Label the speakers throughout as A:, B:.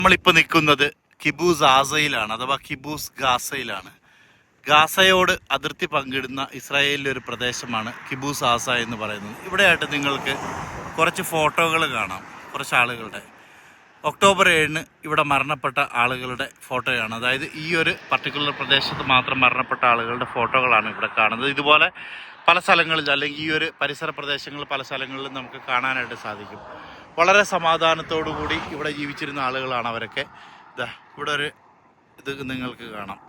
A: നമ്മളിപ്പോൾ നിൽക്കുന്നത് കിബൂസ് ആസയിലാണ്, അഥവാ കിബൂസ് ഗാസയിലാണ്. ഗാസയോട് അതിർത്തി പങ്കിടുന്ന ഇസ്രായേലിലെ ഒരു പ്രദേശമാണ് കിബൂസ് ആസ എന്ന് പറയുന്നത്. ഇവിടെയായിട്ട് നിങ്ങൾക്ക് കുറച്ച് ഫോട്ടോകൾ കാണാം. കുറച്ച് ആളുകളുടെ ഒക്ടോബർ 7 ഇവിടെ മരണപ്പെട്ട ആളുകളുടെ ഫോട്ടോയാണ്. അതായത് ഈ ഒരു പർട്ടിക്കുലർ പ്രദേശത്ത് മാത്രം മരണപ്പെട്ട ആളുകളുടെ ഫോട്ടോകളാണ് ഇവിടെ കാണുന്നത്. ഇതുപോലെ പല സ്ഥലങ്ങളിൽ, അല്ലെങ്കിൽ ഈ ഒരു പരിസര പ്രദേശങ്ങളിൽ പല സ്ഥലങ്ങളിലും നമുക്ക് കാണാനായിട്ട് സാധിക്കും. വളരെ സമാധാനത്തോടു കൂടി ഇവിടെ ജീവിച്ചിരുന്ന ആളുകളാണ് അവരൊക്കെ. ഇവിടെ ഒരു ഇത് നിങ്ങൾക്ക് കാണാം,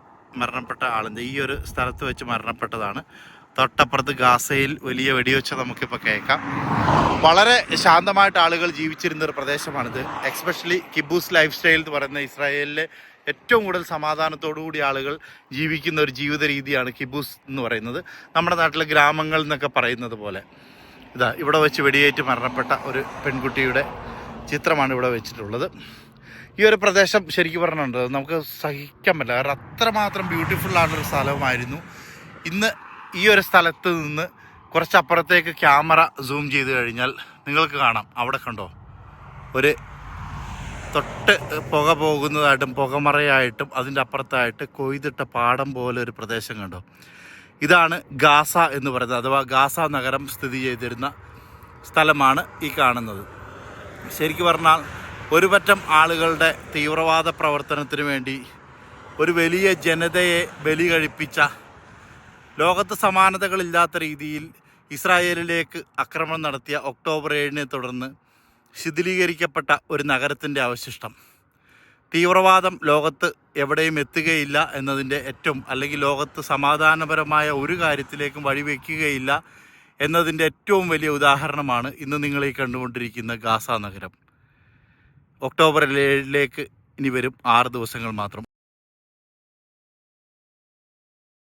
A: മരണപ്പെട്ട ആളിൻ്റെ ഈ ഒരു സ്ഥലത്ത് വെച്ച് മരണപ്പെട്ടതാണ്. തൊട്ടപ്പുറത്ത് ഗാസയിൽ വലിയ വെടിവെച്ച നമുക്കിപ്പോൾ കേൾക്കാം. വളരെ ശാന്തമായിട്ട് ആളുകൾ ജീവിച്ചിരുന്ന ഒരു പ്രദേശമാണിത്. എക്സ്പെഷ്യലി കിബൂസ് ലൈഫ് സ്റ്റൈൽ എന്ന് പറയുന്ന ഇസ്രായേലിലെ ഏറ്റവും കൂടുതൽ സമാധാനത്തോടുകൂടി ആളുകൾ ജീവിക്കുന്ന ഒരു ജീവിത രീതിയാണ് കിബൂസ് എന്ന് പറയുന്നത്. നമ്മുടെ നാട്ടിലെ ഗ്രാമങ്ങൾ എന്നൊക്കെ പറയുന്നത് പോലെ. ഇവിടെ വെച്ച് വെടിയേറ്റ് മരണപ്പെട്ട ഒരു പെൺകുട്ടിയുടെ ചിത്രമാണ് ഇവിടെ വെച്ചിട്ടുള്ളത്. ഈ ഒരു പ്രദേശം ശരിക്കും പറഞ്ഞിട്ടുണ്ട് നമുക്ക് സഹിക്കാൻ പറ്റില്ല, കാരണം അത്രമാത്രം ബ്യൂട്ടിഫുള്ളാണൊരു സ്ഥലമായിരുന്നു. ഇന്ന് ഈ ഒരു സ്ഥലത്ത് നിന്ന് കുറച്ചപ്പുറത്തേക്ക് ക്യാമറ സൂം ചെയ്ത് കഴിഞ്ഞാൽ നിങ്ങൾക്ക് കാണാം, അവിടെ കണ്ടോ ഒരു തൊട്ട് പുക പോകുന്നതായിട്ടും പുകമറയായിട്ടും അതിൻ്റെ അപ്പുറത്തായിട്ട് കൊയ്തിട്ട പാടം പോലെ ഒരു പ്രദേശം കണ്ടോ. ഇതാണ് ഗാസ എന്ന് പറയുന്നത്, അഥവാ ഗാസ നഗരം സ്ഥിതി ചെയ്തിരുന്ന സ്ഥലമാണ് ഈ കാണുന്നത്. ശരിക്കും പറഞ്ഞാൽ ഒരു പറ്റം ആളുകളുടെ തീവ്രവാദ പ്രവർത്തനത്തിന് വേണ്ടി ഒരു വലിയ ജനതയെ ബലി കഴിപ്പിച്ച, ലോകത്ത് സമാനതകളില്ലാത്ത രീതിയിൽ ഇസ്രായേലിലേക്ക് ആക്രമണം നടത്തിയ ഒക്ടോബർ 7 തുടർന്ന് ശിഥിലീകരിക്കപ്പെട്ട ഒരു നഗരത്തിൻ്റെ അവശിഷ്ടം. തീവ്രവാദം ലോകത്ത് എവിടെയും എത്തുകയില്ല എന്നതിൻ്റെ അല്ലെങ്കിൽ ലോകത്ത് സമാധാനപരമായ ഒരു കാര്യത്തിലേക്കും വഴിവെക്കുകയില്ല എന്നതിൻ്റെ ഏറ്റവും വലിയ ഉദാഹരണമാണ് ഇന്ന് നിങ്ങൾ ഈ കണ്ടുകൊണ്ടിരിക്കുന്ന ഗാസ നഗരം. ഒക്ടോബർ 7 ഇനി വരും 6 ദിവസങ്ങൾ മാത്രം.